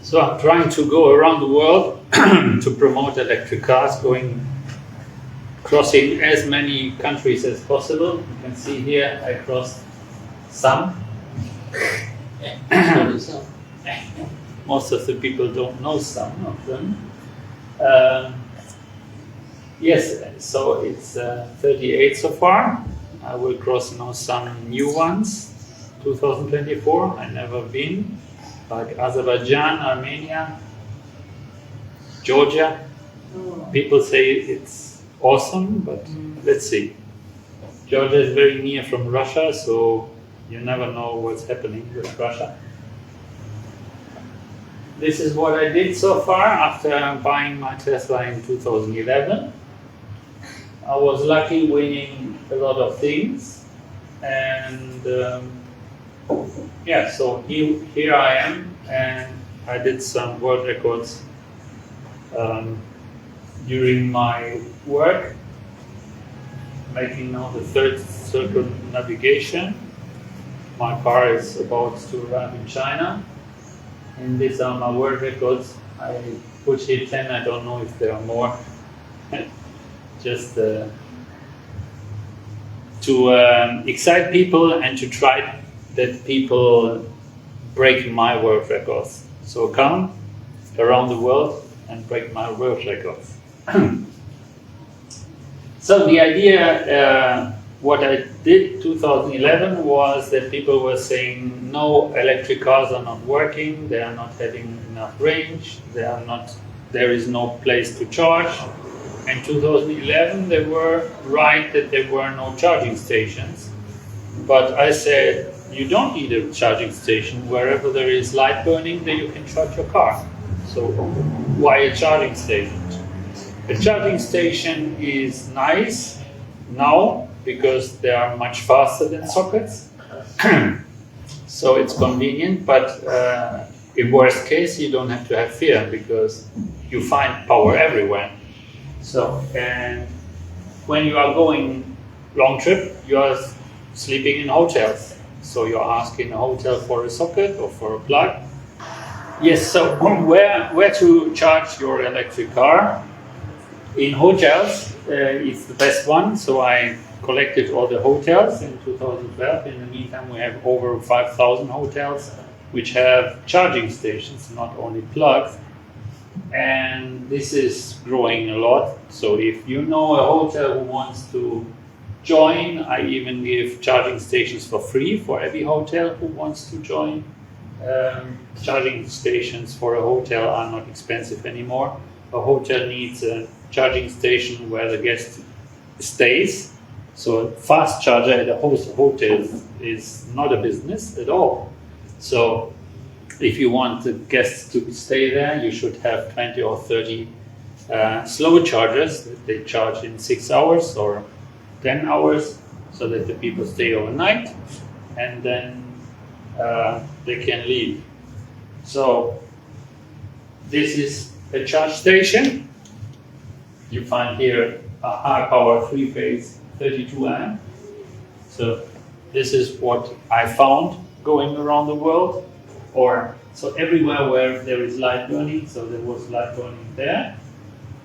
So I'm trying to go around the world to promote electric cars, crossing as many countries as possible. You can see here I crossed some. Most of the people don't know some of them. Yes, so it's 38 so far. I will cross now some new ones. 2024, I've never been, like Azerbaijan, Armenia, Georgia. People say it's awesome, but let's see. Georgia is very near from Russia, so you never know what's happening with Russia. This is what I did so far after buying my Tesla in 2011. I was lucky winning a lot of things, and yeah, so here I am, and I did some world records during my work, making now the third circumnavigation. My car is about to arrive in China, and these are my world records. I put here 10, I don't know if there are more. Just to excite people and to try that people break my world records. So come around the world and break my world records. So the idea, what I did 2011 was that people were saying no, electric cars are not working, they are not having enough range, there is no place to charge. In 2011 they were right that there were no charging stations, but I said you don't need a charging station. Wherever there is light burning, then you can charge your car. So why a charging station? A charging station is nice now because they are much faster than sockets. So it's convenient, but in worst case you don't have to have fear because you find power everywhere. So, and when you are going long trip, you are sleeping in hotels. So you're asking a hotel for a socket or for a plug. Yes, so where to charge your electric car? In hotels, it's the best one. So I collected all the hotels in 2012. In the meantime, we have over 5,000 hotels which have charging stations, not only plugs. And this is growing a lot. So if you know a hotel who wants to join, I even give charging stations for free for every hotel who wants to join. Charging stations for a hotel are not expensive anymore. A hotel needs a charging station where the guest stays. So a fast charger at a hotel is not a business at all. So if you want the guests to stay there, you should have 20 or 30 slow chargers that they charge in 6 hours or 10 hours so that the people stay overnight and then they can leave. So this is a charge station. You find here a high power 3-phase 32 amp. So this is what I found going around the world. So everywhere where there is light burning, so there was light burning there.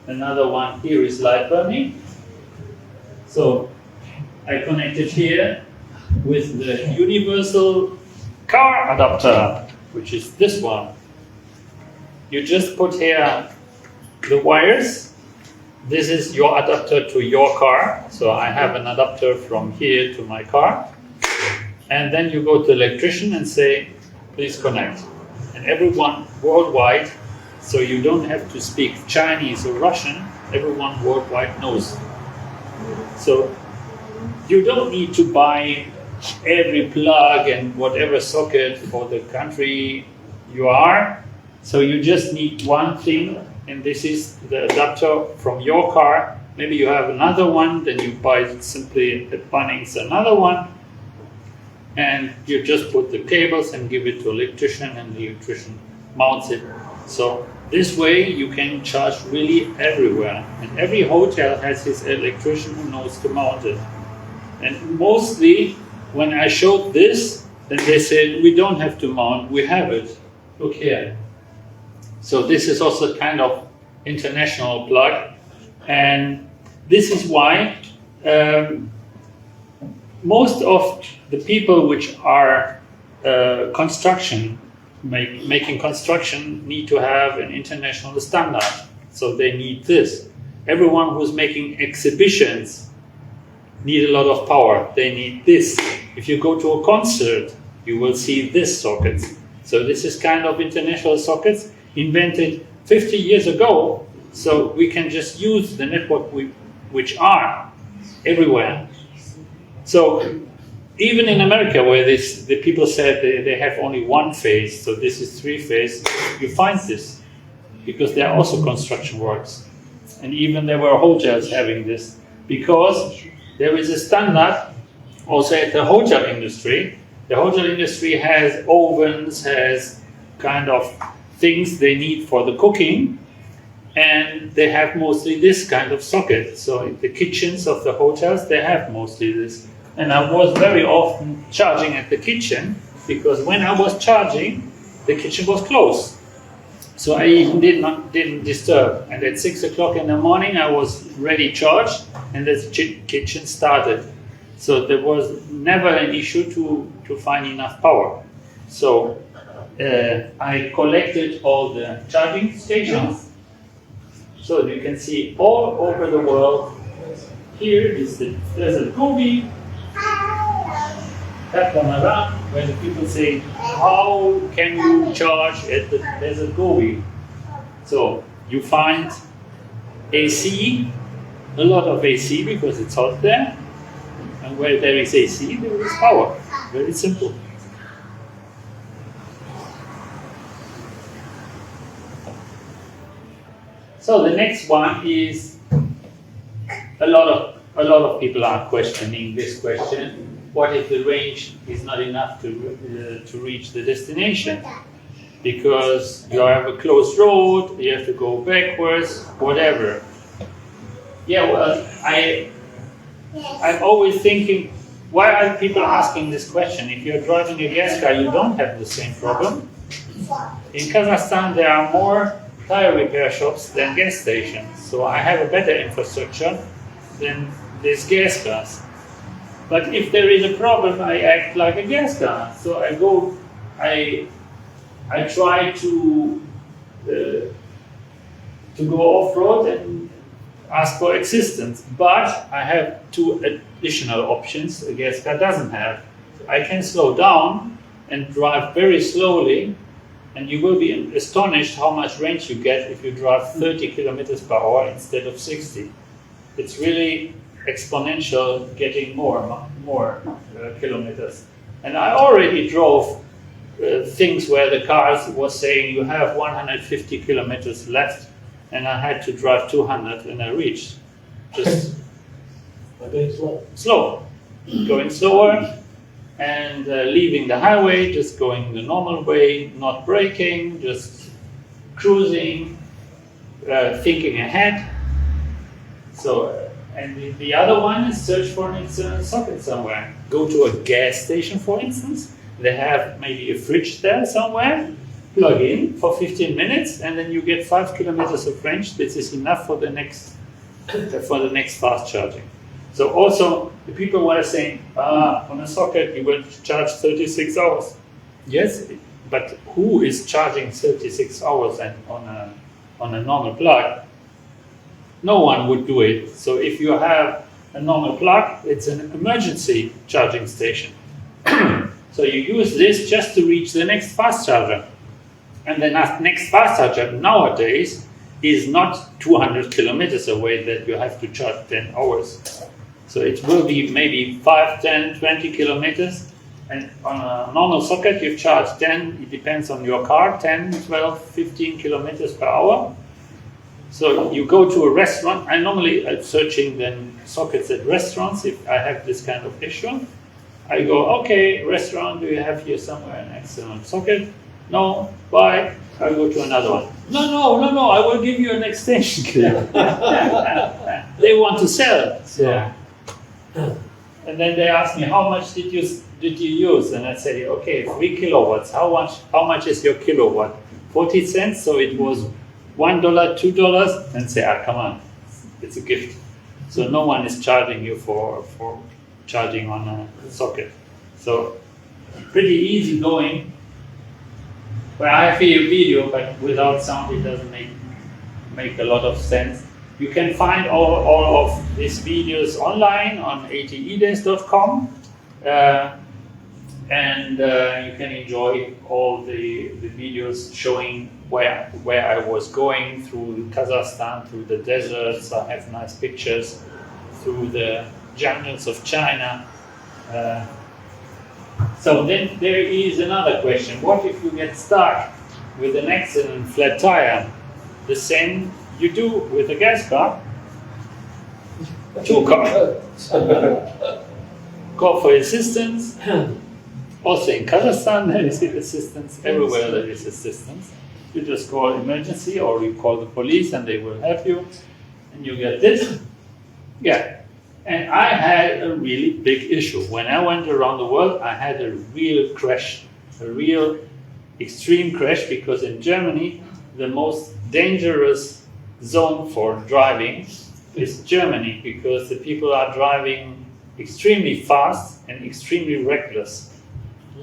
Another one here is light burning. So I connected here with the universal car adapter, which is this one. You just put here the wires. This is your adapter to your car. So I have an adapter from here to my car. And then you go to the electrician and say, please connect. And everyone worldwide, so you don't have to speak Chinese or Russian, everyone worldwide knows. So you don't need to buy every plug and whatever socket for the country you are. So you just need one thing, and this is the adapter from your car. Maybe you have another one, then you buy simply at Bunnings another one. And you just put the cables and give it to an electrician, and the electrician mounts it. So this way you can charge really everywhere. And every hotel has his electrician who knows to mount it. And mostly when I showed this, then they said, we don't have to mount, we have it. Look here. So this is also kind of international plug, and this is why most of the people which are making construction need to have an international standard. So they need this. Everyone who's making exhibitions need a lot of power. They need this. If you go to a concert, you will see this sockets. So this is kind of international sockets invented 50 years ago. So we can just use the network which are everywhere. So even in America, where the people said they have only one phase, so this is 3-phase, you find this because there are also construction works. And even there were hotels having this, because there is a standard also at the hotel industry. The hotel industry has ovens, has kind of things they need for the cooking, and they have mostly this kind of socket. So in the kitchens of the hotels, they have mostly this. And I was very often charging at the kitchen, because when I was charging, the kitchen was closed. So I even didn't disturb. And at 6 o'clock in the morning, I was ready charged, and the kitchen started. So there was never an issue to find enough power. So I collected all the charging stations. So you can see all over the world. Here is there's a Gobi. That one around, where the people say, how can you charge at the desert Gobi? So you find AC, a lot of AC because it's hot there. And where there is AC, there is power. Very simple. So the next one is a lot of people are questioning this question. What if the range is not enough to reach the destination? Because you have a closed road, you have to go backwards, whatever. Yeah, well, I'm always thinking, why are people asking this question? If you're driving a gas car, you don't have the same problem. In Kazakhstan, there are more tire repair shops than gas stations, so I have a better infrastructure than these gas cars. But if there is a problem, I act like a gas car. So I try to go off-road and ask for assistance. But I have two additional options a gas car doesn't have. I can slow down and drive very slowly, and you will be astonished how much range you get if you drive 30 kilometers per hour instead of 60. It's really exponential, getting more kilometers. And I already drove things where the cars was saying you have 150 kilometers left, and I had to drive 200, and I reached just slow, going slower, and leaving the highway, just going the normal way, not braking, just cruising, thinking ahead. So. And the other one is search for an external socket somewhere. Go to a gas station, for instance. They have maybe a fridge there somewhere. Plug in for 15 minutes, and then you get 5 kilometers of range. This is enough for the next fast charging. So also the people were saying, on a socket you will charge 36 hours. Yes, but who is charging 36 hours and on a normal plug? No one would do it. So if you have a normal plug, it's an emergency charging station. So you use this just to reach the next fast charger. And the next fast charger nowadays is not 200 kilometers away that you have to charge 10 hours. So it will be maybe 5, 10, 20 kilometers. And on a normal socket, you charge 10, it depends on your car, 10, 12, 15 kilometers per hour. So you go to a restaurant. I'm searching then sockets at restaurants if I have this kind of issue. I go, okay, restaurant, do you have here somewhere an external socket? No, bye. I go to another one. No, I will give you an extension cable. They want to sell. So. And then they ask me, how much did you use? And I say, okay, 3 kilowatts. How much is your kilowatt? 40 cents, so it was $1, $2, and say, come on, it's a gift. So no one is charging you for charging on a socket. So pretty easy going. Well, I have here a video, but without sound it doesn't make a lot of sense. You can find all of these videos online on 80edays.com, and you can enjoy all the videos showing where I was going through Kazakhstan, through the deserts. I have nice pictures through the jungles of China. So then there is another question. What if you get stuck with an accident, flat tire? The same you do with a gas car. Two cars. Call for assistance. Also in Kazakhstan there is assistance. Everywhere there is assistance. You just call emergency or you call the police and they will help you. And you get this. Yeah. And I had a really big issue. When I went around the world, I had a real crash, a real extreme crash, because in Germany, the most dangerous zone for driving is Germany, because the people are driving extremely fast and extremely reckless.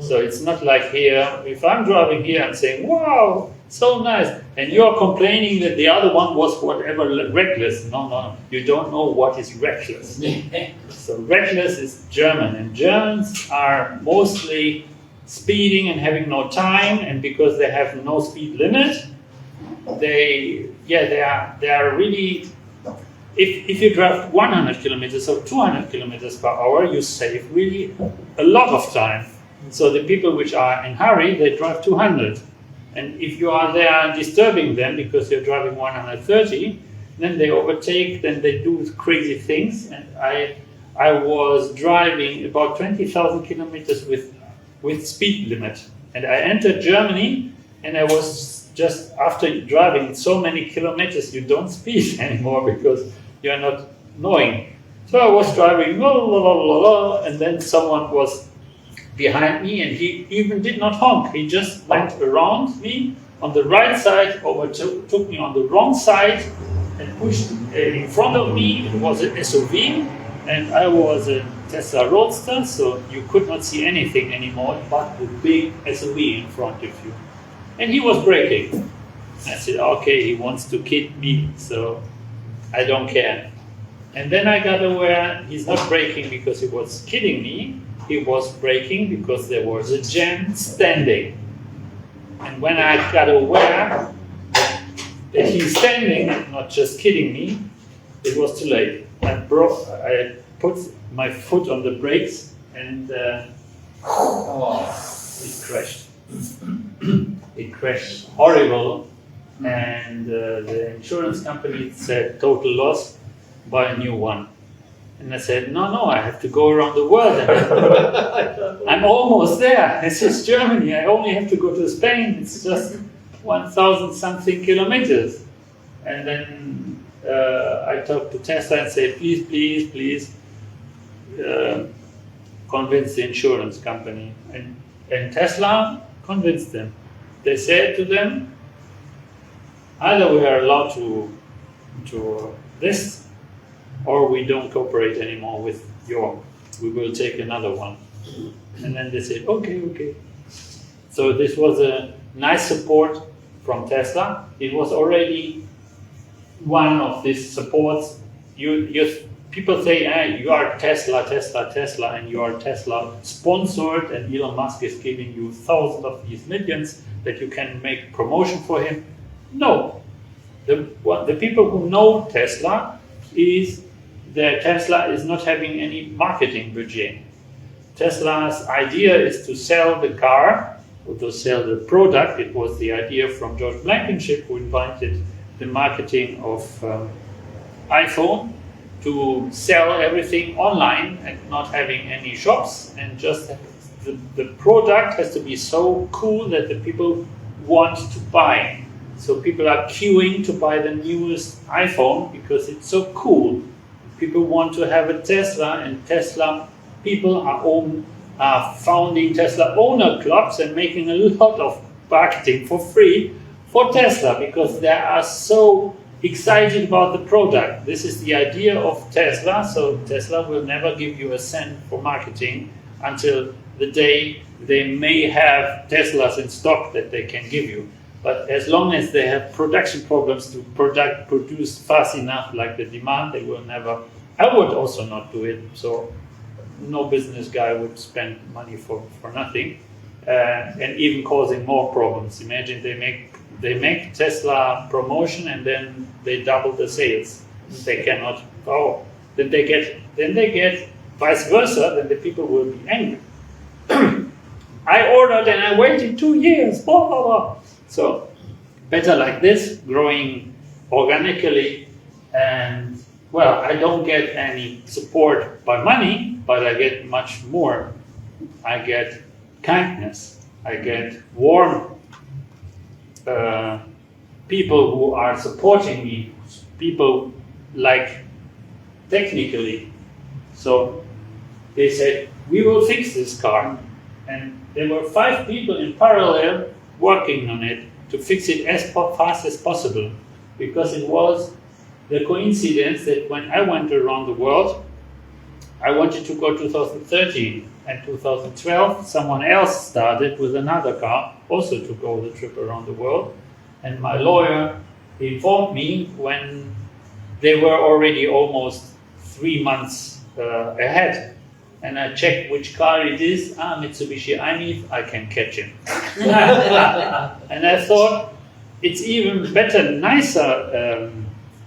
So it's not like here, if I'm driving here and saying, wow, so nice, and you're complaining that the other one was whatever reckless. No, you don't know what is reckless. So reckless is German, and Germans are mostly speeding and having no time, and because they have no speed limit, they are really, if you drive 100 kilometers or 200 kilometers per hour, you save really a lot of time. So the people which are in hurry, they drive 200. And if you are there disturbing them because you're driving 130, then they overtake, then they do crazy things. And I was driving about 20,000 kilometers with speed limit. And I entered Germany, and I was just, after driving so many kilometers, you don't speed anymore because you're not knowing. So I was driving, and then someone was behind me, and he even did not honk. He just went around me on the right side, took me on the wrong side, and pushed in front of me. It was an SUV, and I was a Tesla Roadster, so you could not see anything anymore but the big SUV in front of you. And he was braking. I said, okay, he wants to kid me, so I don't care. And then I got aware he's not braking because he was kidding me. He was braking because there was a Gen standing. And when I got aware that he's standing and not just kidding me, it was too late. I put my foot on the brakes, and it crashed. It crashed horrible, and the insurance company said total loss, buy a new one. And I said, no, I have to go around the world. I'm almost there. This is Germany. I only have to go to Spain. It's just 1,000 something kilometers. And then I talked to Tesla and said, please, convince the insurance company. And Tesla convinced them. They said to them, either we are allowed to this, or we don't cooperate anymore with we will take another one. And then they said, okay. So this was a nice support from Tesla. It was already one of these supports. People say, you are Tesla, and you are Tesla sponsored, and Elon Musk is giving you thousands of these millions that you can make promotion for him. No. The people who know Tesla is that Tesla is not having any marketing budget. Tesla's idea is to sell the car, or to sell the product. It was the idea from George Blankenship, who invented the marketing of iPhone, to sell everything online and not having any shops, and just the product has to be so cool that the people want to buy. So people are queuing to buy the newest iPhone because it's so cool. People want to have a Tesla, and Tesla people are founding Tesla owner clubs and making a lot of marketing for free for Tesla, because they are so excited about the product. This is the idea of Tesla. So Tesla will never give you a cent for marketing until the day they may have Teslas in stock that they can give you. But as long as they have production problems to produce fast enough, like the demand, they will never. I would also not do it. So no business guy would spend money for nothing, and even causing more problems. Imagine they make Tesla promotion and then they double the sales. They cannot. Oh, then they get vice versa. Then the people will be angry. I ordered and I waited 2 years. Blah blah blah. So better like this, growing organically, and well, I don't get any support by money, but I get much more. I get kindness. I get warm people who are supporting me. People like technically. So they said, we will fix this car. And there were 5 people in parallel working on it to fix it as fast as possible, because it was the coincidence that when I went around the world, I wanted to go 2013, and 2012 someone else started with another car also to go the trip around the world, and my lawyer informed me when they were already almost 3 months ahead. And I checked which car it is. Mitsubishi i-MiEV, I can catch him. And I thought, it's even better, nicer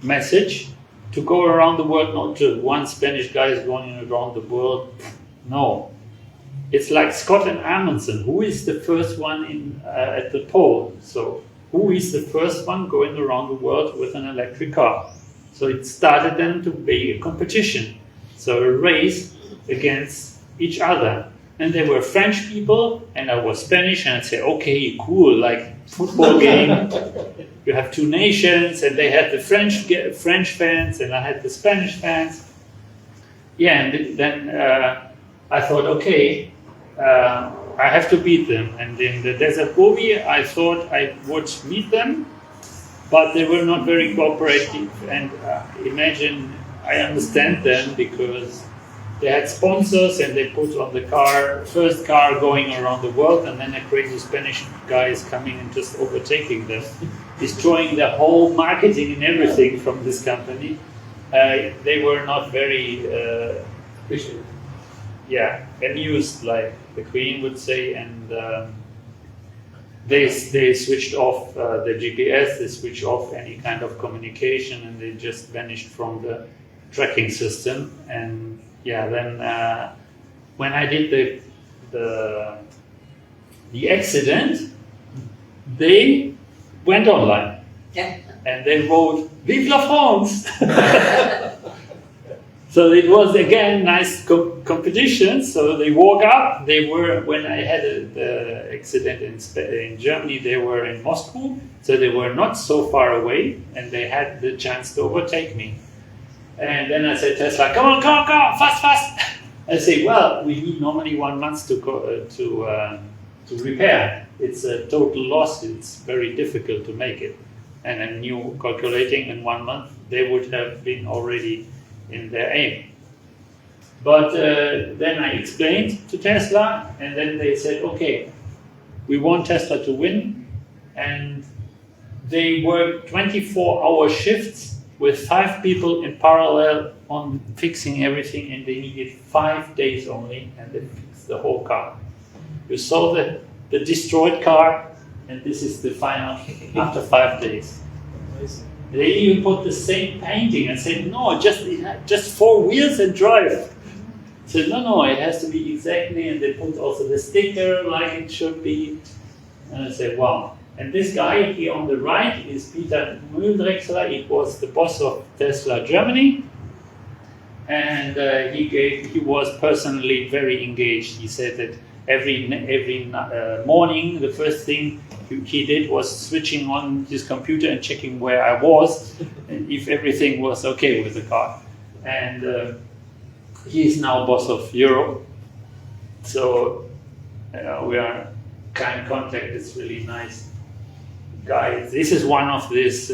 message to go around the world, not just one Spanish guy is going around the world. No. It's like Scott and Amundsen. Who is the first one at the pole? So who is the first one going around the world with an electric car? So it started then to be a competition. So a race against each other. And they were French people, and I was Spanish, and I'd say, okay, cool, like football game. You have 2 nations, and they had the French fans, and I had the Spanish fans. Yeah, and then I thought, okay, I have to beat them. And in the Desert Gobi, I thought I would meet them, but they were not very cooperative. And imagine, I understand them, because they had sponsors and they put on the first car going around the world, and then a crazy Spanish guy is coming and just overtaking them, destroying the whole marketing and everything from this company. They were not very amused, like the Queen would say, and they switched off the GPS, they switched off any kind of communication, and they just vanished from the tracking system. And then when I did the accident, they went online and they wrote "Vive la France." So it was again nice competition. So they woke up. They were, when I had the accident in Germany, they were in Moscow, so they were not so far away, and they had the chance to overtake me. And then I said, Tesla, come on, fast. I say, well, we need normally 1 month to repair. It's a total loss. It's very difficult to make it. And I knew, calculating in 1 month, they would have been already in their aim. But then I explained to Tesla, and then they said, okay, we want Tesla to win. And they worked 24-hour shifts with 5 people in parallel on fixing everything, and they needed 5 days only, and they fixed the whole car. You saw the destroyed car, and this is the final after 5 days. Amazing. They even put the same painting and said, no, just 4 wheels and drive. I said, no, it has to be exactly, and they put also the sticker like it should be. And I said, wow. And this guy here on the right is Peter Mühldrechsler. He was the boss of Tesla Germany, and he was personally very engaged. He said that every morning, the first thing he did was switching on his computer and checking where I was and if everything was okay with the car. And he is now boss of Europe, so we are in contact. It's really nice. guy, this is one of these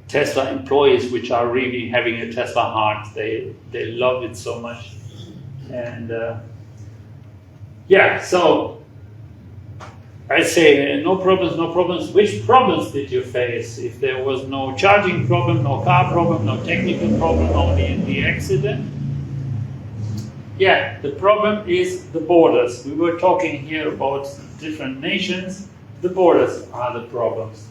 Tesla employees which are really having a Tesla heart. They love it so much. And yeah, so I say, no problems, no problems. Which problems did you face? If there was no charging problem, no car problem, no technical problem, only in the accident? Yeah, the problem is the borders. We were talking here about different nations. The borders are the problems.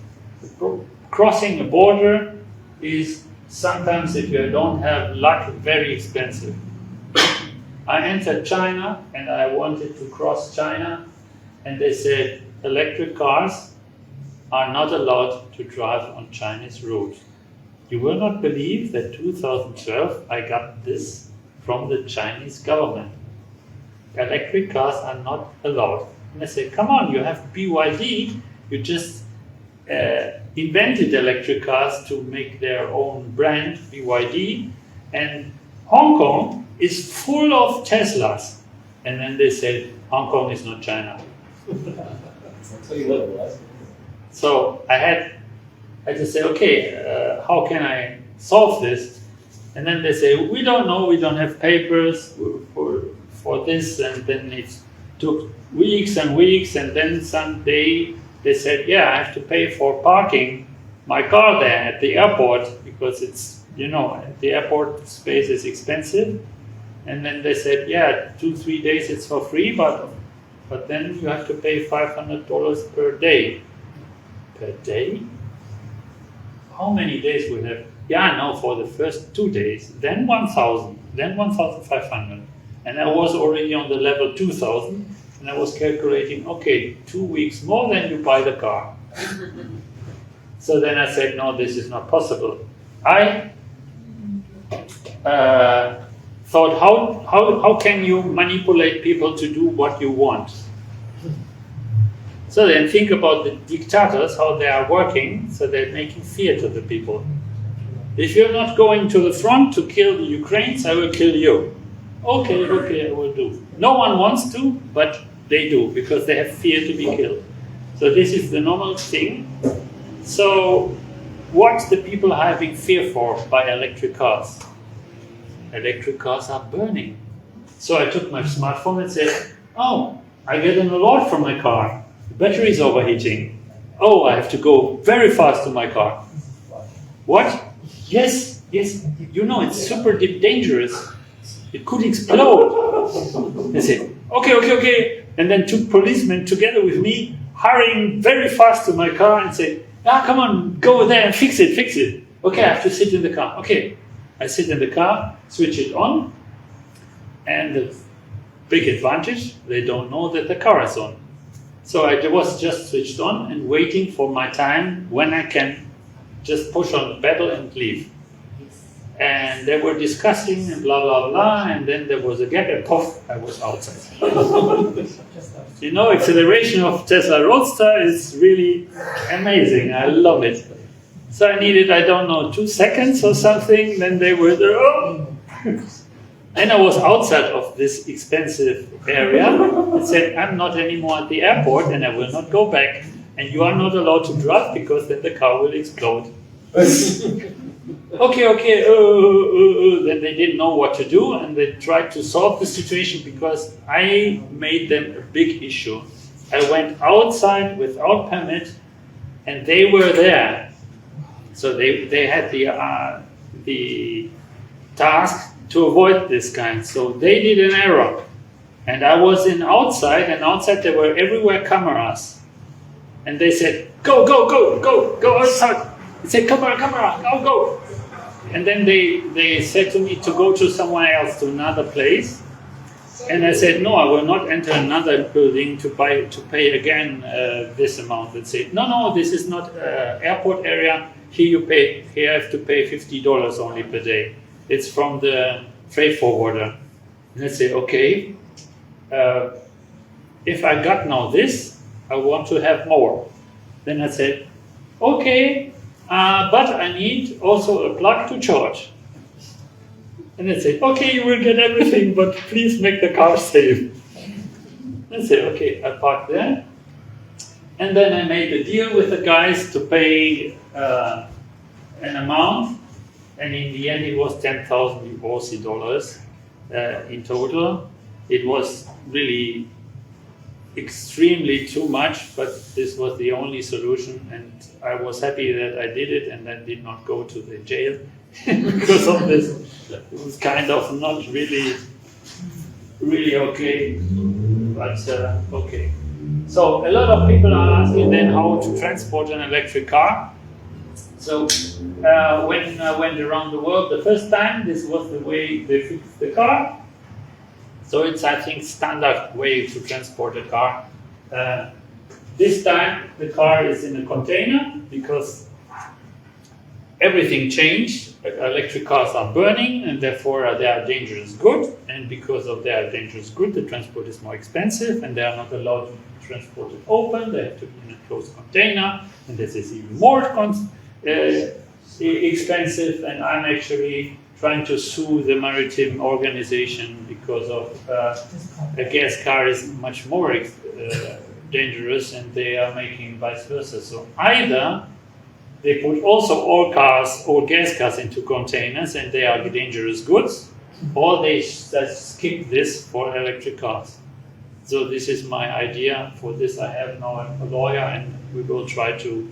Crossing a border is sometimes, if you don't have luck, very expensive. I entered China and I wanted to cross China, and they said electric cars are not allowed to drive on Chinese roads. You will not believe that 2012 I got this from the Chinese government. Electric cars are not allowed. And I said, come on, you have BYD, you just invented electric cars to make their own brand, BYD, and Hong Kong is full of Teslas. And then they said, Hong Kong is not China. So I just say, okay, how can I solve this? And then they say, we don't know, we don't have papers for this. And then it took weeks and weeks, and then someday they said, yeah, I have to pay for parking my car there at the airport, because it's, the airport space is expensive. And then they said, yeah, 2-3 days it's for free, but then you have to pay $500 per day. Per day? How many days we have? Yeah, no, for the first 2 days, then 1,000, then 1,500. And I was already on the level 2,000, and I was calculating, okay, 2 weeks more than you buy the car. So then I said, no, this is not possible. I thought, how can you manipulate people to do what you want? So then think about the dictators, how they are working, so they're making fear to the people. If you're not going to the front to kill the Ukrainians, I will kill you. Okay, I will do. No one wants to, but they do, because they have fear to be killed. So this is the normal thing. So what's the people having fear for by electric cars? Electric cars are burning. So I took my smartphone and said, oh, I get an alert from my car. The battery is overheating. Oh, I have to go very fast to my car. What? Yes, it's super dangerous. It could explode. They said, okay. And then 2 policemen together with me, hurrying very fast to my car and said, come on, go there and fix it. Okay, I have to sit in the car. Okay, I sit in the car, switch it on, and the big advantage, they don't know that the car is on. So I was just switched on and waiting for my time when I can just push on the pedal and leave. And they were discussing and blah, blah, blah, and then there was a gap and poof, I was outside. Acceleration of Tesla Roadster is really amazing. I love it. So I needed, 2 seconds or something, then they were there, And I was outside of this expensive area and said, I'm not anymore at the airport and I will not go back. And you are not allowed to drive because then the car will explode. Okay. Then they didn't know what to do, and they tried to solve the situation because I made them a big issue. I went outside without permit, and they were there. So they had the task to avoid this kind. So they did an error. And I was outside, and outside there were everywhere cameras. And they said, go outside. They said, camera, go. And then they said to me to go to somewhere else, to another place. And I said, no, I will not enter another building to pay again this amount. They said, no, this is not airport area. Here you have to pay $50 only per day. It's from the freight forwarder. And I said, okay, if I got now this, I want to have more. Then I said, okay, but I need also a plug to charge. And they said, okay, you will get everything, but please make the car safe. I said, okay, I parked there. And then I made a deal with the guys to pay an amount, and in the end it was 10,000 Aussie dollars in total. It was really extremely too much, but this was the only solution, and I was happy that I did it and I did not go to the jail because of this. It was kind of not really okay, but okay. So a lot of people are asking then how to transport an electric car. So when I went around the world the first time, this was the way they fixed the car. So it's, I think, standard way to transport a car. This time the car is in a container because everything changed. Electric cars are burning and therefore they are dangerous good. And because of their dangerous good, the transport is more expensive and they are not allowed to transport it open. They have to be in a closed container, and this is even more expensive. And I'm actually trying to sue the maritime organization because of a gas car is much more dangerous, and they are making vice versa. So either they put also all gas cars into containers and they are dangerous goods, or they just skip this for electric cars. So this is my idea. For this I have now a lawyer, and we will try to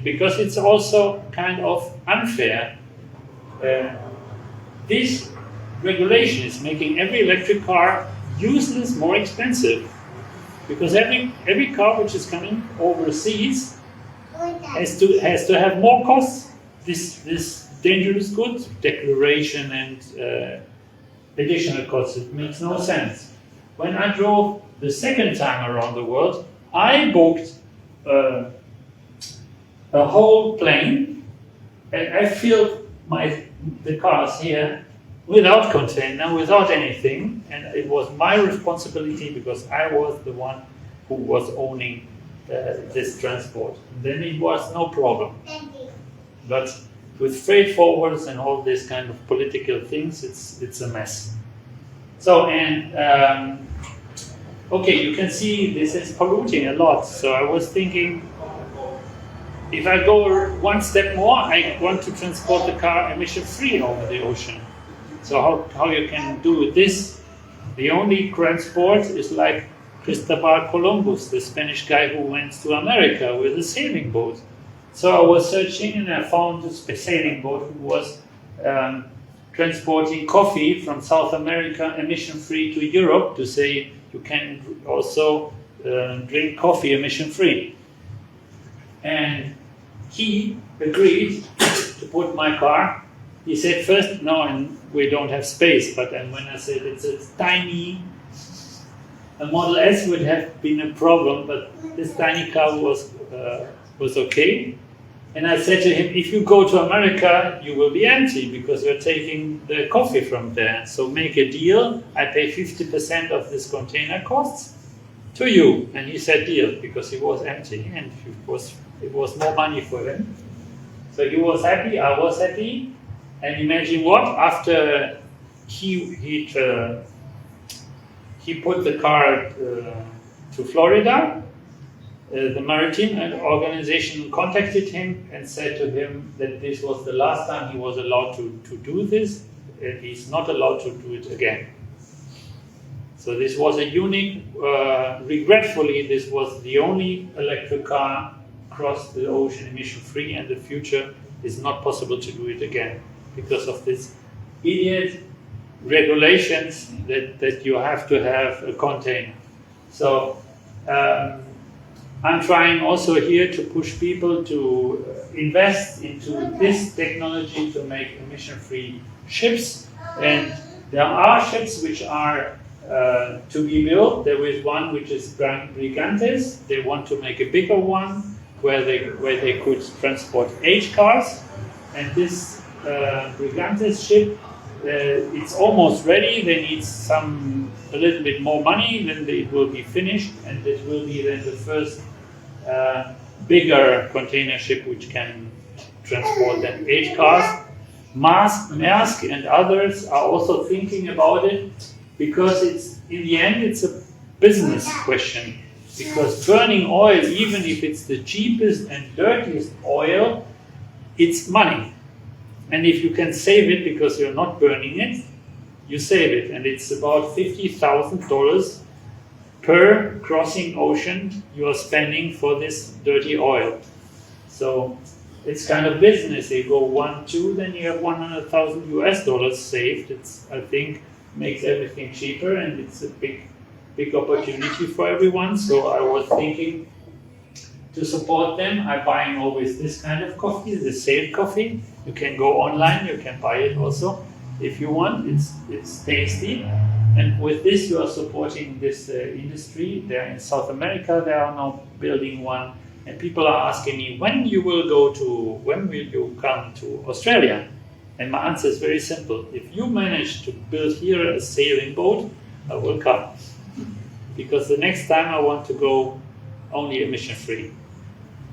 because it's also kind of unfair. This regulation is making every electric car useless, more expensive, because every car which is coming overseas has to have more costs. This dangerous goods declaration and additional costs. It makes no sense. When I drove the second time around the world, I booked a whole plane, and I filled the cars here without container, without anything, and it was my responsibility because I was the one who was owning this transport. Then it was no problem. But with freight forwarders and all this kind of political things, it's a mess. So, and okay, you can see this is polluting a lot. So I was thinking, if I go one step more, I want to transport the car emission-free over the ocean. So how you can do this? The only transport is like Cristobal Columbus, the Spanish guy who went to America with a sailing boat. So I was searching and I found a sailing boat who was transporting coffee from South America emission-free to Europe to say you can also drink coffee emission-free. And he agreed to put my car. He said first, no, and we don't have space. But then when I said it's a tiny, a Model S would have been a problem, but this tiny car was okay. And I said to him, if you go to America, you will be empty because we're taking the coffee from there. So make a deal. I pay 50% of this container costs to you. And he said deal because he was empty and it was more money for him. So he was happy, I was happy. And imagine what? After he put the car to Florida, the maritime organization contacted him and said to him that this was the last time he was allowed to do this, and he's not allowed to do it again. So this was a unique, regretfully, this was the only electric car across the ocean emission-free, and the future is not possible to do it again because of this idiot regulations that you have to have a container. So I'm trying also here to push people to invest into this technology to make emission-free ships. And there are ships which are to be built. There is one which is Brigantes. They want to make a bigger one where they could transport 8 cars. And this Brigantes ship, it's almost ready. They need a little bit more money, then it will be finished, and it will be then the first bigger container ship which can transport then 8 cars. Maersk and others are also thinking about it because in the end it's a business question. Because burning oil, even if it's the cheapest and dirtiest oil, it's money. And if you can save it because you're not burning it, you save it. And it's about $50,000 per crossing ocean you are spending for this dirty oil. So it's kind of business. You go 1, 2, then you have $100,000 saved. It's, I think, makes everything cheaper, and it's a big opportunity for everyone. So I was thinking to support them. I'm buying always this kind of coffee, the sale coffee. You can go online, you can buy it also if you want. It's tasty. And with this, you are supporting this industry. There in South America, they are now building one. And people are asking me, when will you come to Australia? And my answer is very simple. If you manage to build here a sailing boat, I will come. Because the next time I want to go only emission-free.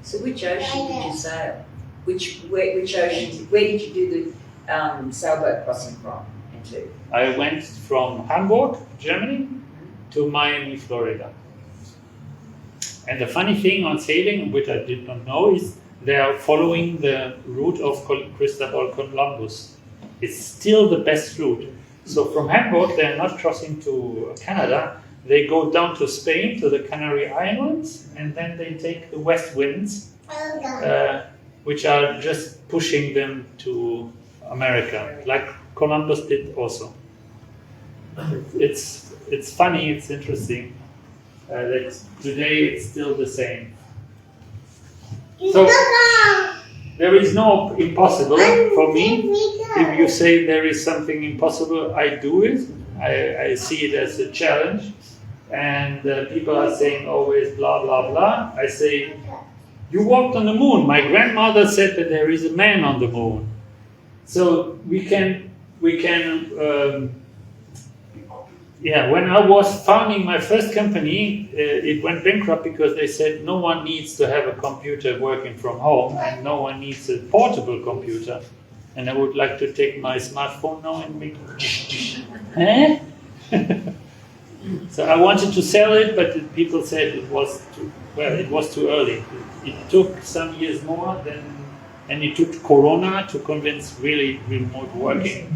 So which ocean did you sail? Which ocean? Where did you do the sailboat crossing from and to? I went from Hamburg, Germany, to Miami, Florida. And the funny thing on sailing, which I did not know, is they are following the route of Christopher Columbus. It's still the best route. So from Hamburg, they are not crossing to Canada. They go down to Spain, to the Canary Islands, and then they take the west winds, which are just pushing them to America, like Columbus did also. It's funny, it's interesting. That today it's still the same. So there is no impossible for me. If you say there is something impossible, I do it. I see it as a challenge. And people are saying always blah blah blah. I say, you walked on the moon. My grandmother said that there is a man on the moon. So we can. When I was founding my first company, it went bankrupt because they said no one needs to have a computer working from home and no one needs a portable computer. And I would like to take my smartphone now and make So I wanted to sell it, but people said it was too early. It took some years more, and it took Corona to convince really remote working.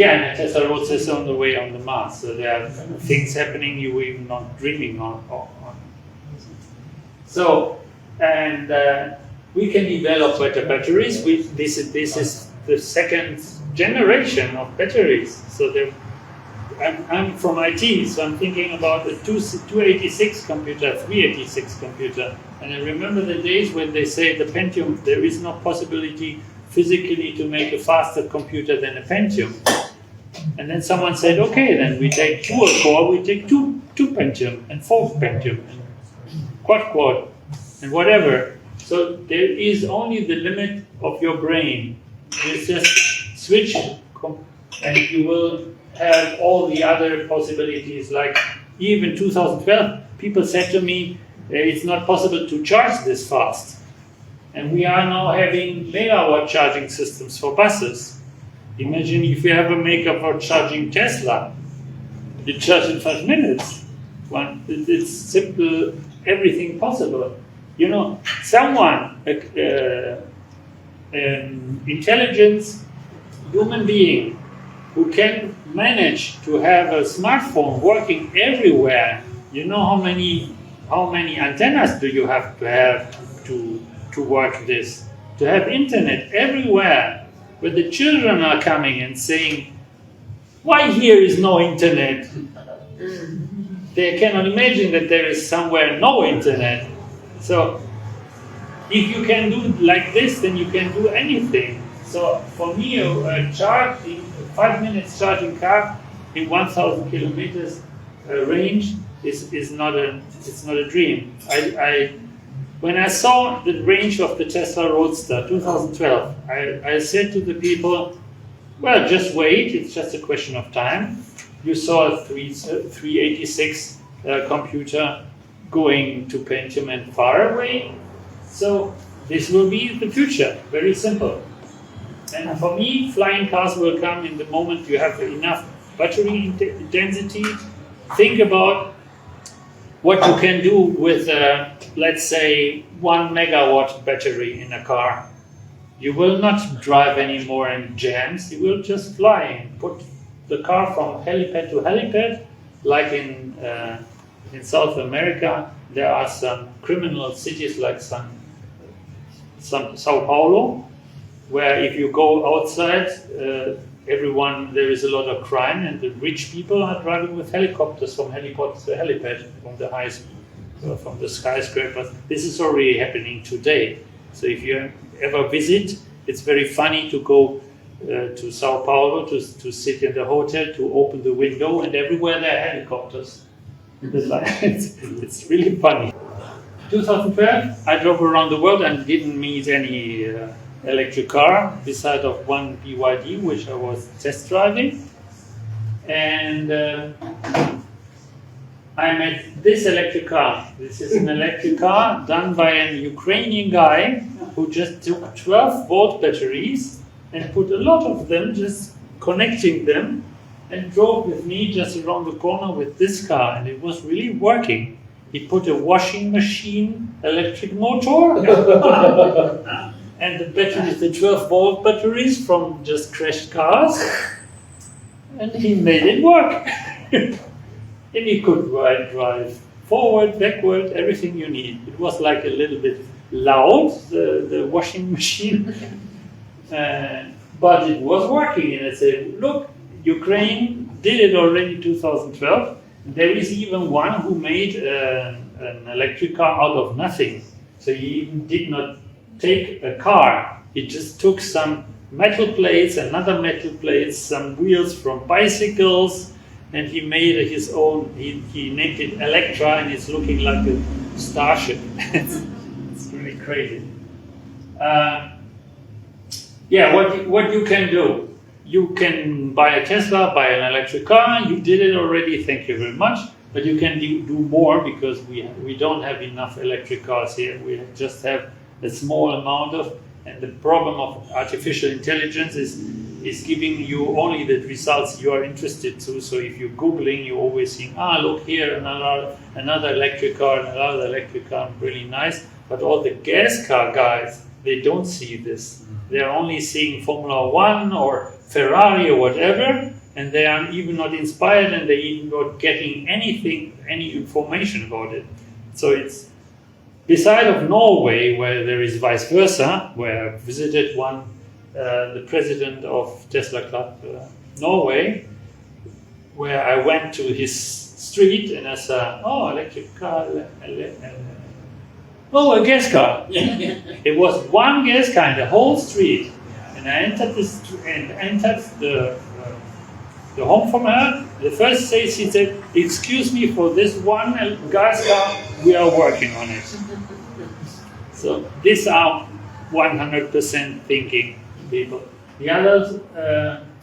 And the Tesla Roadster is on the way on the Mars, so there are things happening you were even not dreaming on. So, and we can develop better batteries. This is the second generation of batteries. So I'm from IT, so I'm thinking about a 286 computer, 386 computer. And I remember the days when they say the Pentium, there is no possibility physically to make a faster computer than a Pentium. And then someone said, okay, then we take dual core, we take two Pentium and 4 Pentium and quad and whatever. So there is only the limit of your brain. You just switch and you will have all the other possibilities. Like even 2012, people said to me, it's not possible to charge this fast. And we are now having megawatt charging systems for buses. Imagine if you have a maker for charging Tesla. You charge in 5 minutes. It's simple, everything possible. You know, someone, an intelligent human being who can manage to have a smartphone working everywhere. You know how many antennas do you have to work this? To have internet everywhere. Where the children are coming and saying, why here is no internet? They cannot imagine that there is somewhere no internet. So if you can do like this, then you can do anything. So for me, a 5 minutes charging car in 1,000 kilometers range is not a dream. When I saw the range of the Tesla Roadster 2012, I said to the people, well, just wait, it's just a question of time. You saw a 386 computer going to Pentium and far away. So this will be the future, very simple. And for me, flying cars will come in the moment you have enough battery density. Think about what you can do with, let's say, 1 megawatt battery in a car. You will not drive anymore in jams, you will just fly and put the car from helipad to helipad, like in South America. There are some criminal cities like some Sao Paulo, where if you go outside, there is a lot of crime, and the rich people are driving with helicopters from helipad to helipad from the from the skyscrapers. This is already happening today. So if you ever visit, it's very funny to go to Sao Paulo to sit in the hotel, to open the window, and everywhere there are helicopters. It's really funny. 2012, I drove around the world and didn't meet any electric car beside of one BYD, which I was test driving. And I met this electric car. This is an electric car done by a Ukrainian guy who just took 12-volt batteries and put a lot of them, just connecting them, and drove with me just around the corner with this car, and it was really working. He put a washing machine electric motor and the batteries, the 12-volt batteries from just crashed cars, and he made it work. And he could drive forward, backward, everything you need. It was like a little bit loud, the washing machine, but it was working. And I said, look, Ukraine did it already in 2012. There is even one who made an electric car out of nothing. So he even did not take a car. He just took some metal plates, another metal plates, some wheels from bicycles, and he made his own. He named it Electra, and it's looking like a starship. It's really crazy. Yeah, what you can do? You can buy a Tesla, buy an electric car. You did it already, thank you very much. But you can do more, because we don't have enough electric cars here. We just have a small amount of, and the problem of artificial intelligence is giving you only the results you are interested to. So if you're Googling, you're always seeing, look here, another electric car, another electric car, really nice. But all the gas car guys, they don't see this. They're only seeing Formula One or Ferrari or whatever, and they are even not inspired, and they're even not getting any information about it. So it's beside of Norway, where there is vice versa, where I visited the president of Tesla Club Norway, where I went to his street and I said, electric car, a gas car. It was one gas car in the whole street. And I entered the home from her. The first day she said, "Excuse me, for this one gas car, we are working on it." So these are 100% thinking people. The others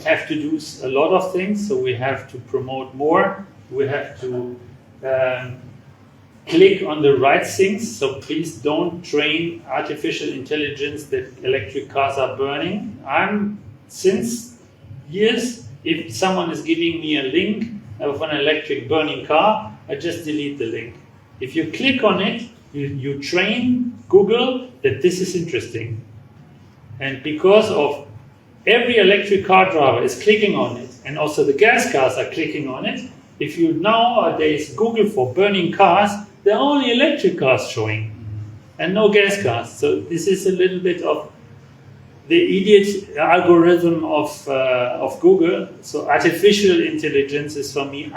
have to do a lot of things. So we have to promote more. We have to click on the right things. So please don't train artificial intelligence that electric cars are burning. Since years, if someone is giving me a link of an electric burning car, I just delete the link. If you click on it, you train Google that this is interesting. And because of every electric car driver is clicking on it, and also the gas cars are clicking on it, if you nowadays Google for burning cars, there are only electric cars showing and no gas cars. So this is a little bit of the idiot algorithm of Google. So artificial intelligence is for me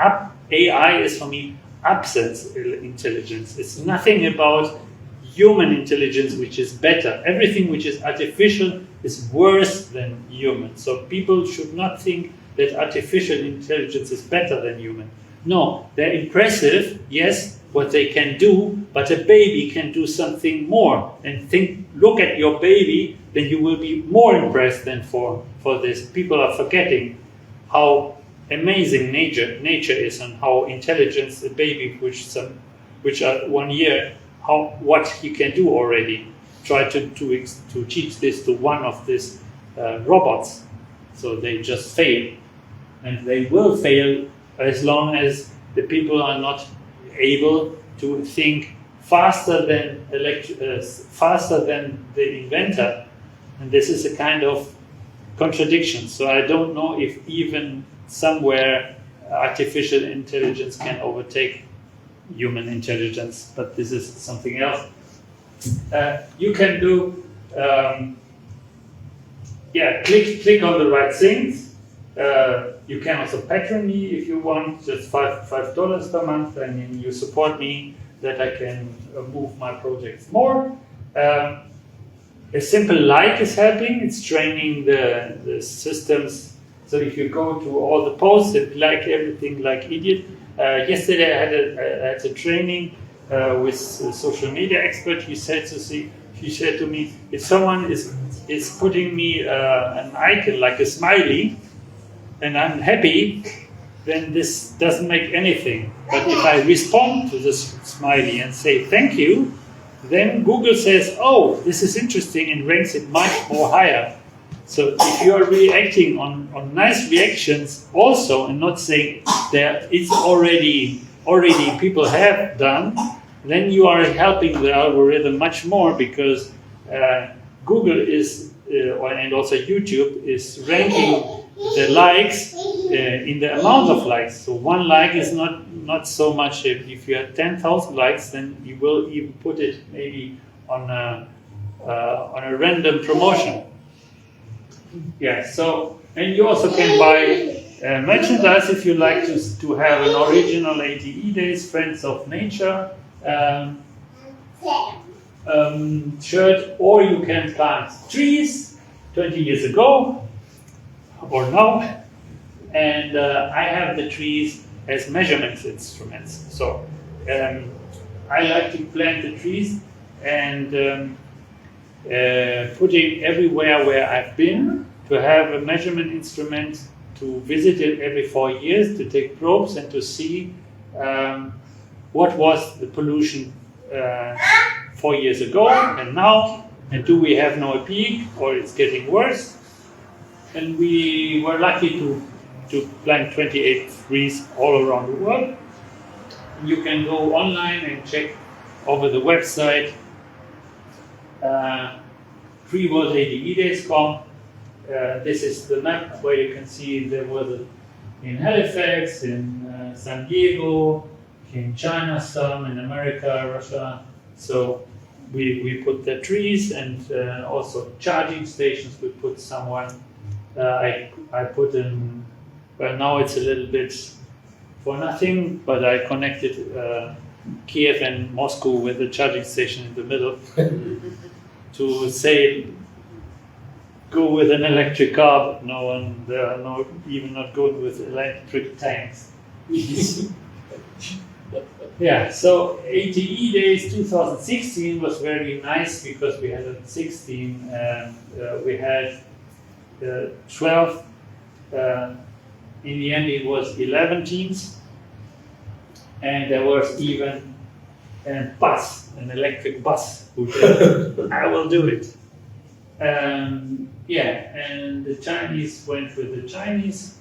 AI is for me absence intelligence. It's nothing about human intelligence which is better. Everything which is artificial is worse than human. So people should not think that artificial intelligence is better than human. No, they're impressive, yes, what they can do, but a baby can do something more. And look at your baby, then you will be more impressed than for this. People are forgetting how amazing nature is, and how intelligent a baby which are 1 year, what he can do already. Try to teach this to one of these robots, so they just fail, and they will fail as long as the people are not able to think faster than faster than the inventor, and this is a kind of contradiction. So I don't know if even somewhere artificial intelligence can overtake human intelligence, but this is something else. You can do, click on the right things. You can also patron me if you want, just $5 per month, and then you support me that I can move my projects more. A simple like is helping. It's training the systems. So if you go to all the posts and like everything like idiot. Yesterday I had a training with a social media expert. He said to me, if someone is putting me an icon like a smiley, and I'm happy, then this doesn't make anything. But if I respond to this smiley and say thank you, then Google says, oh, this is interesting, and ranks it much more higher. So if you are reacting on nice reactions also, and not saying that it's already people have done, then you are helping the algorithm much more, because Google is, and also YouTube is ranking the likes in the amount of likes. So one like is not so much. If you have 10,000 likes, then you will even put it maybe on a random promotion. Yeah. So, and you also can buy merchandise if you like to have an original 80edays Friends of Nature shirt, or you can plant trees 20 years ago or now, and I have the trees as measurement instruments. So I like to plant the trees and putting everywhere where I've been, to have a measurement instrument, to visit it every 4 years, to take probes and to see what was the pollution 4 years ago and now, and do we have no peak or it's getting worse. And we were lucky to plant 28 trees all around the world. You can go online and check over the website treeworld80edays.com. This is the map where you can see there was in Halifax, in San Diego, in China some, in America, Russia. So we put the trees, and also charging stations. We put someone. I put in. Well, now it's a little bit for nothing, but I connected Kiev and Moscow with a charging station in the middle to say, go with an electric car, but no one, they are not, even not going with electric tanks. Yeah, so 80edays 2016 was very nice, because we had a 16 and we had 12. In the end, it was 11 teams, and there was even a bus, an electric bus, who said, I will do it. Yeah, and the Chinese went with the Chinese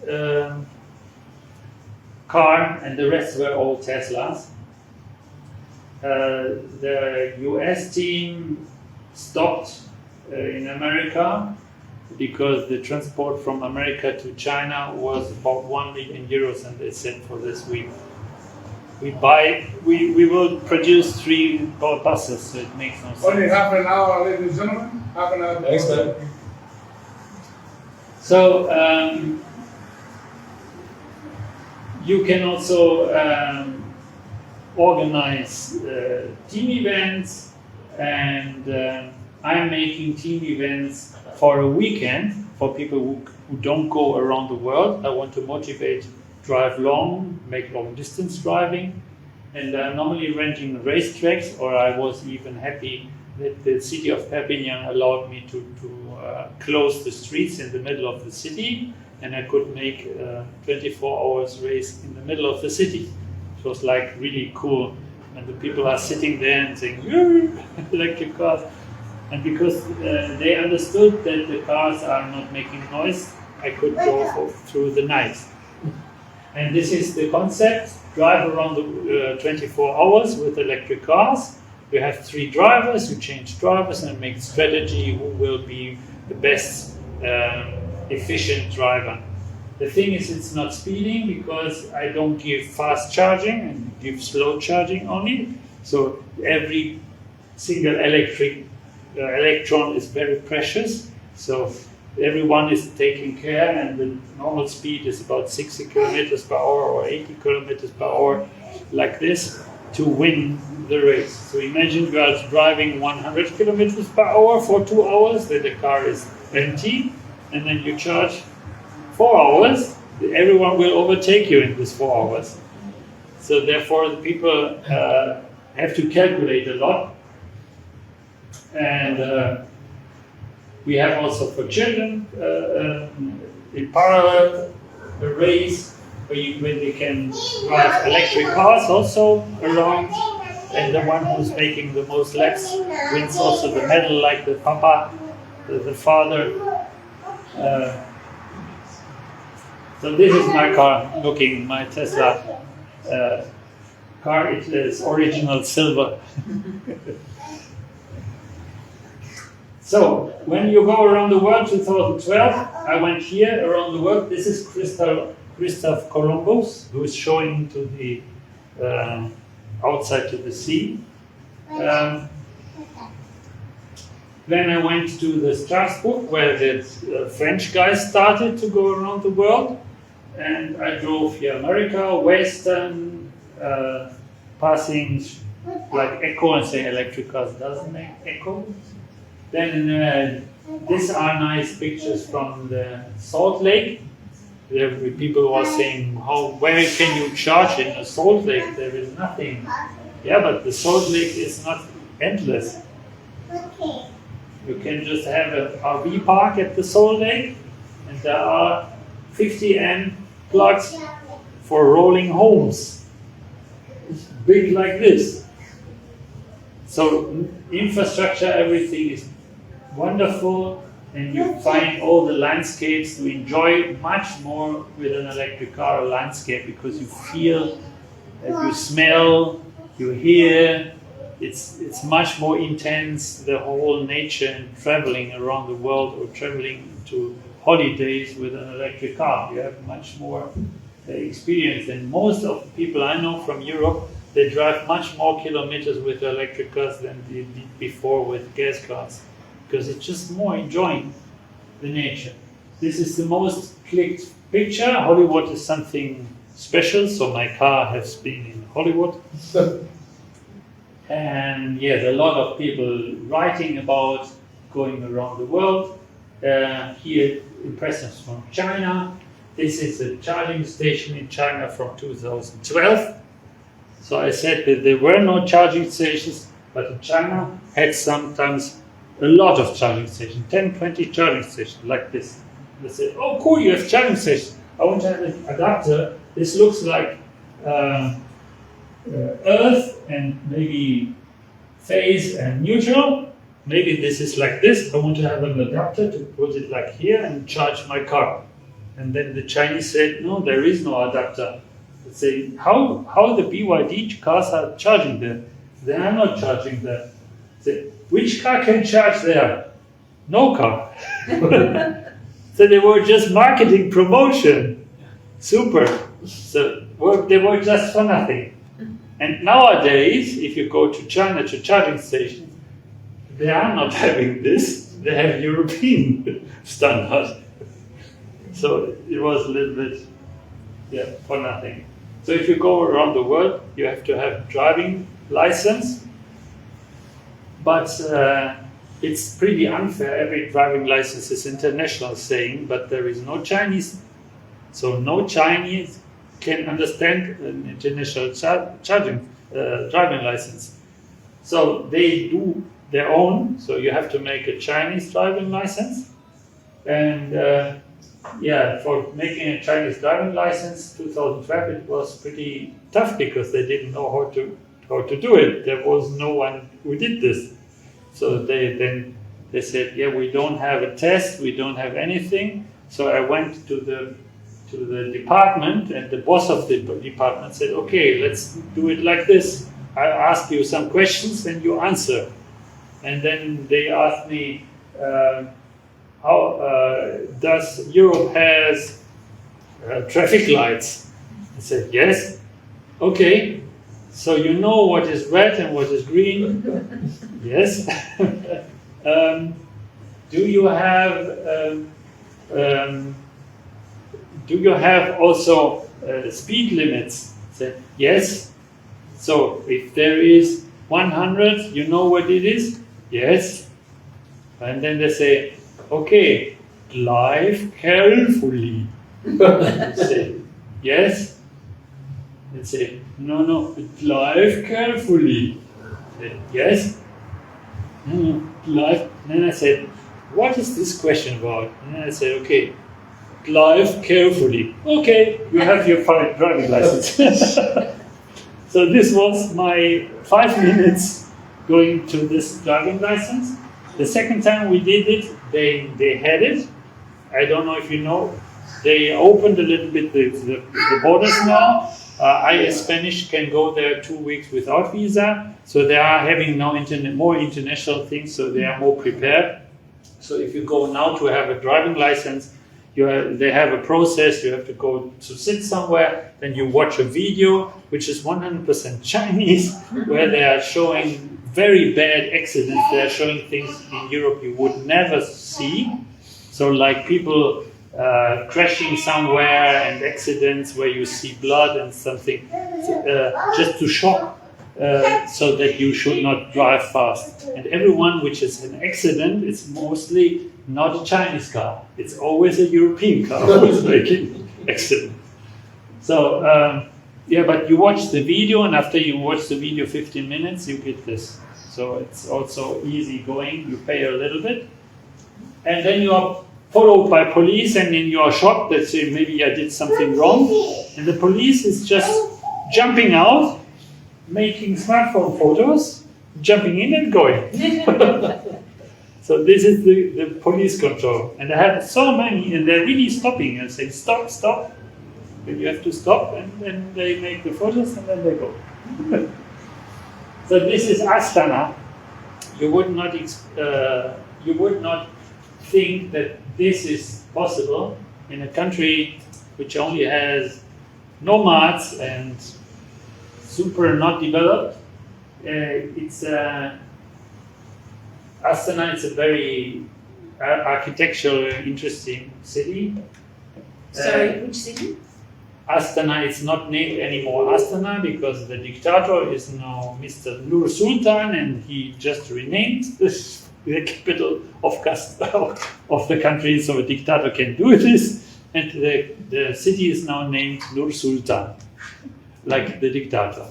car, and the rest were all Teslas. The US team stopped in America, because the transport from America to China was about 1 million euros, and they said for this we will produce 3 buses, so it makes no sense. Only half an hour, ladies and gentlemen. Half an hour. Thanks, man. So you can also organize team events, and I'm making team events for a weekend for people who don't go around the world. I want to motivate, drive long, make long distance driving, and I'm normally renting racetracks, or I was even happy that the city of Perpignan allowed me to close the streets in the middle of the city, and I could make a 24 hours race in the middle of the city. It was like really cool, and the people are sitting there and saying, electric cars. And because they understood that the cars are not making noise, I could go through the night. And this is the concept: drive around the 24 hours with electric cars. You have 3 drivers, you change drivers and make strategy who will be the best efficient driver. The thing is, it's not speeding because I don't give fast charging and give slow charging only. So every single electron is very precious. So everyone is taking care, and the normal speed is about 60 kilometers per hour or 80 kilometers per hour, like this, to win the race. So imagine you are driving 100 kilometers per hour for 2 hours, then the car is empty, and then you charge 4 hours, everyone will overtake you in these 4 hours. So therefore the people have to calculate a lot. And we have also for children in parallel a race where they can drive electric cars also around, and the one who's making the most laps wins also the medal, like the papa, the father. So this is my car, my Tesla car. It is original silver. So when you go around the world, 2012, I went here around the world. This is Christoph Columbus, who is showing to the outside to the sea. Then I went to the Strasbourg, where the French guys started to go around the world, and I drove here America, Western, passing like echo and say electric cars doesn't make echo. Then these are nice pictures from the Salt Lake. People were saying, where can you charge in a Salt Lake? There is nothing. Yeah, but the Salt Lake is not endless. You can just have an RV park at the Salt Lake, and there are 50 amp plugs for rolling homes. It's big like this. So infrastructure, everything is wonderful, and you find all the landscapes to enjoy much more with an electric car, a landscape, because you feel, you smell, you hear. It's much more intense, the whole nature, and traveling around the world or traveling to holidays with an electric car. You have much more experience. And most of the people I know from Europe, they drive much more kilometers with electric cars than they did before with gas cars, because it's just more enjoying the nature. This is the most clicked picture. Hollywood is something special, so my car has been in Hollywood. And yes, a lot of people writing about going around the world. Here, impressions from China. This is a charging station in China from 2012. So I said that there were no charging stations, but in China had sometimes a lot of charging stations, 10, 20 charging stations like this. They said, oh cool, you have charging stations. I want to have an adapter. This looks like Earth and maybe phase and neutral. Maybe this is like this. I want to have an adapter to put it like here and charge my car. And then the Chinese said, no, there is no adapter. They say, how the BYD cars are charging there? They are not charging there. Say, which car can charge there? No car. So they were just marketing promotion. Super. So they were just for nothing. And nowadays, if you go to China to charging stations, they are not having this. They have European standard. So it was a little bit, for nothing. So if you go around the world, you have to have driving license. But it's pretty unfair. Every driving license is international saying, but there is no Chinese. So no Chinese can understand an international driving license. So they do their own. So you have to make a Chinese driving license. And for making a Chinese driving license, 2012, it was pretty tough because they didn't know how to do it. There was no one who did this. So they said, we don't have a test, we don't have anything. So I went to the to the department, and the boss of the department said, okay, let's do it like this. I ask you some questions and you answer. And then they asked me, how does Europe has traffic lights? I said, yes. Okay, so you know what is red and what is green? Yes. Do you have also speed limits? I said, yes. So if there is 100, you know what it is? Yes. And then they say, okay, drive carefully. I say, yes. They say, no, drive carefully. I said, yes. No, drive. And then I said, what is this question about? And then I said, okay, drive carefully. Okay, you have your driving license. So this was my 5 minutes going to this driving license. The second time we did it, they had it. I don't know if you know. They opened a little bit the borders now. I, as Spanish, can go there 2 weeks without visa. So they are having now more international things, so they are more prepared. So if you go now to have a driving license, they have a process. You have to go to sit somewhere, then you watch a video, which is 100% Chinese, where they are showing very bad accidents. They are showing things in Europe you would never see. So like people crashing somewhere and accidents where you see blood and something, just to shock. So that you should not drive fast. And everyone which is an accident is mostly not a Chinese car. It's always a European car who is making accident. So, yeah, but you watch the video, and after you watch the video 15 minutes, you get this. So it's also easy going. You pay a little bit. And then you are followed by police, and then you are shocked that say, maybe I did something wrong. And the police is just jumping out, making smartphone photos, jumping in and going. So this is the police control. And I have so many, and they're really stopping and saying, stop, stop. And you have to stop, and then they make the photos, and then they go. So this is Astana. You would not think that this is possible in a country which only has nomads and super not developed. Astana is a very architecturally interesting city. Sorry, which city? Astana is not named anymore Astana because the dictator is now Mr. Nur Sultan, and he just renamed the capital of the country, so a dictator can do this. And the city is now named Nur Sultan, like the dictator.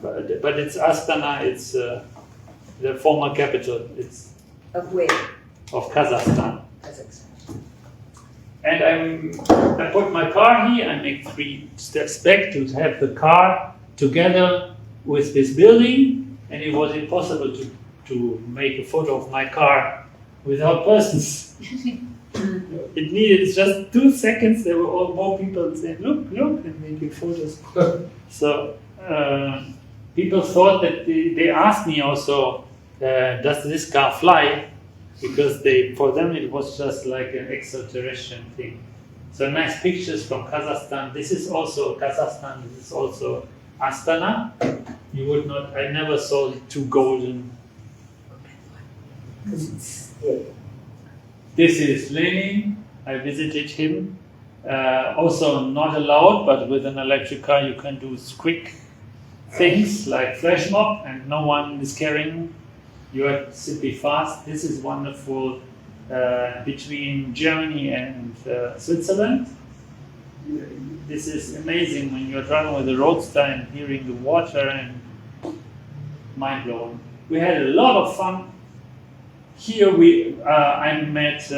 But it's Astana, it's the former capital. It's Of where? of Kazakhstan. Kazakhstan. And I put my car here, I make 3 steps back to have the car together with this building, and it was impossible to make a photo of my car without persons. It needed just 2 seconds. There were all more people saying, look, and making photos. So people thought that they asked me also, does this car fly? Because for them it was just like an extraterrestrial thing. So nice pictures from Kazakhstan. This is also Kazakhstan. This is also Astana. You would not. I never saw 2 golden. This is Lenin. I visited him. Also not allowed, but with an electric car you can do quick things like flash mob, and no one is carrying. You are simply fast. This is wonderful between Germany and Switzerland. This is amazing when you're driving with a roadster and hearing the water, and mind blowing. We had a lot of fun. Here I met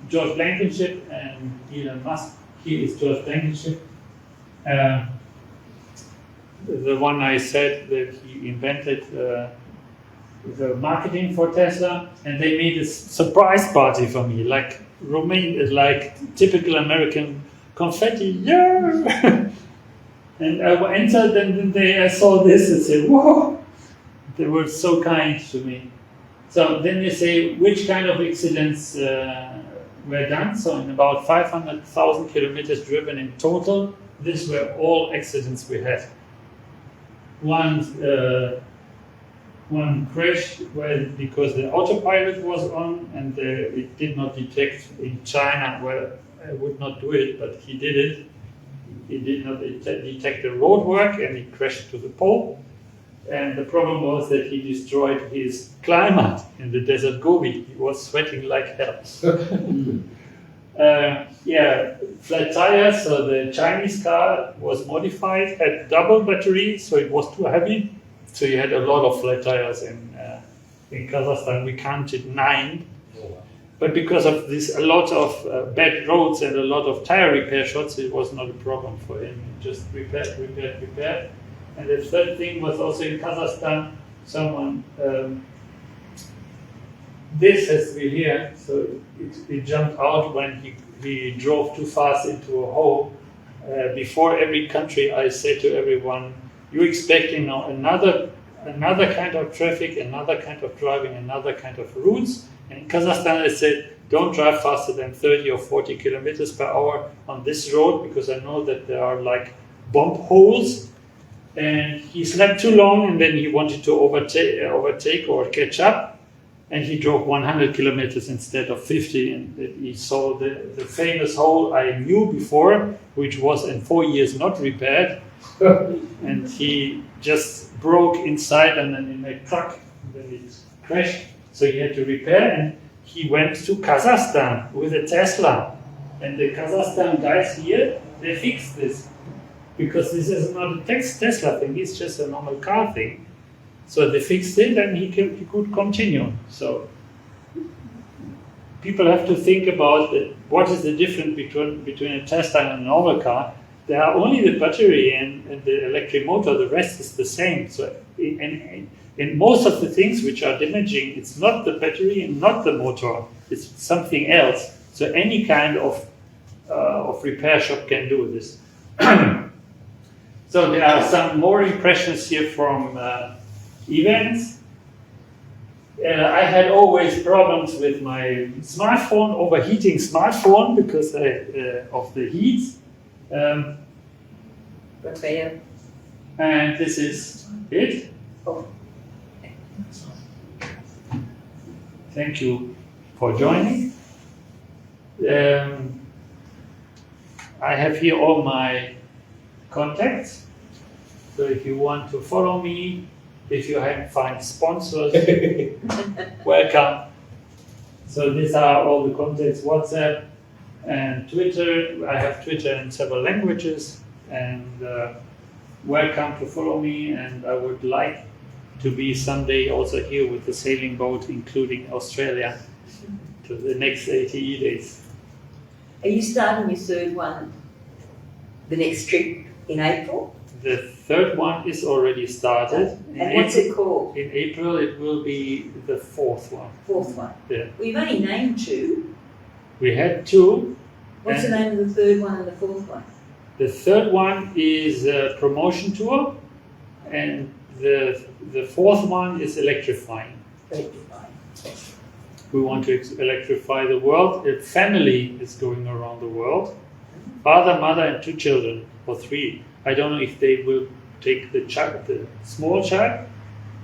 George Blankenship and Elon Musk. Here is George Blankenship. The one I said that he invented the marketing for Tesla, and they made a surprise party for me, like typical American confetti, yeah! And I entered, and I saw this and said, whoa! They were so kind to me. So then you say, which kind of accidents were done? So in about 500,000 kilometers driven in total, these were all accidents we had. One crashed because the autopilot was on and it did not detect in China. Well, I would not do it, but he did it. He did not detect the roadwork and he crashed to the pole. And the problem was that he destroyed his climate in the desert Gobi. He was sweating like hell. Flat tires. So the Chinese car was modified, had double battery, so it was too heavy. So you had a lot of flat tires in Kazakhstan. We counted 9. But because of this, a lot of bad roads and a lot of tire repair shops, it was not a problem for him. He just repaired. And the third thing was also in Kazakhstan, someone, this has to be here, so it jumped out when he drove too fast into a hole. Before every country, I say to everyone, you're expecting now another kind of traffic, another kind of driving, another kind of routes. And in Kazakhstan, I said, don't drive faster than 30 or 40 kilometers per hour on this road, because I know that there are like bomb holes. And he slept too long, and then he wanted to overtake or catch up, and he drove 100 kilometers instead of 50, and he saw the famous hole I knew before, which was in 4 years not repaired, and he just broke inside and then in a truck, and then it crashed, so he had to repair, and he went to Kazakhstan with a Tesla, and the Kazakhstan guys here, they fixed this. Because this is not a Tesla thing, it's just a normal car thing. So they fixed it and he could continue. So people have to think about what is the difference between a Tesla and a normal car. There are only the battery and the electric motor, the rest is the same. So in most of the things which are damaging, it's not the battery and not the motor, it's something else. So any kind of repair shop can do this. So there are some more impressions here from events. I had always problems with my smartphone, overheating smartphone because of the heat. Rafael. And this is it. Oh. Thank you for joining. I have here all my contacts. So if you want to follow me, if you find sponsors, welcome. So these are all the contacts: WhatsApp and Twitter. I have Twitter in several languages, and welcome to follow me. And I would like to be someday also here with the sailing boat, including Australia, to the next 80 days. Are you starting your third one, the next trip in April? The third one is already started. And what's it called? In April it will be the fourth one. Fourth one. Yeah. Well, you've only named 2. We had 2. What's the name of the third one and the fourth one? The third one is a promotion tour, and the fourth one is electrifying. Electrifying. We want to electrify the world. A family is going around the world. Father, mother, and 2 children, or 3. I don't know if they will take the small child,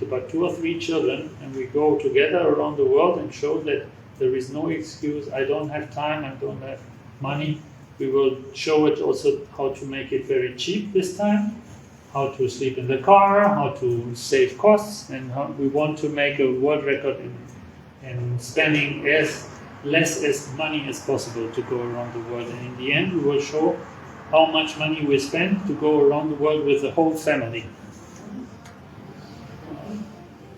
but 2 or 3 children, and we go together around the world and show that there is no excuse. I don't have time, I don't have money. We will show it also how to make it very cheap this time, how to sleep in the car, how to save costs, and how we want to make a world record in spending as less as money as possible to go around the world. And in the end, we will show how much money we spend to go around the world with the whole family.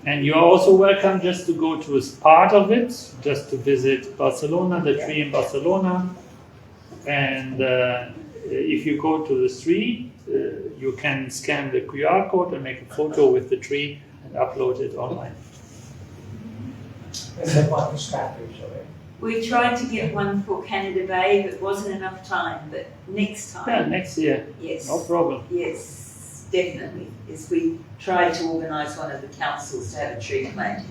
And you are also welcome just to go to a part of it, just to visit Barcelona, the tree in Barcelona. And if you go to the tree, you can scan the QR code and make a photo with the tree and upload it online. It's a bunch of staffers, right? We tried to get one for Canada Bay, but wasn't enough time. But next time, Yeah, next year, yes, no problem. yes, definitely. Yes, we tried to organise one of the councils to have a tree planting,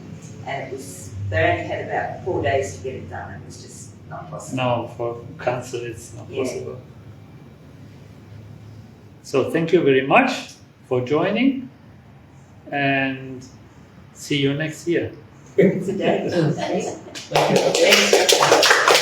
and they only had about 4 days to get it done. It was just not possible. No, for council it's not Yeah. possible. So thank you very much for joining, and see you next year. It's a day. Thank you. Thanks.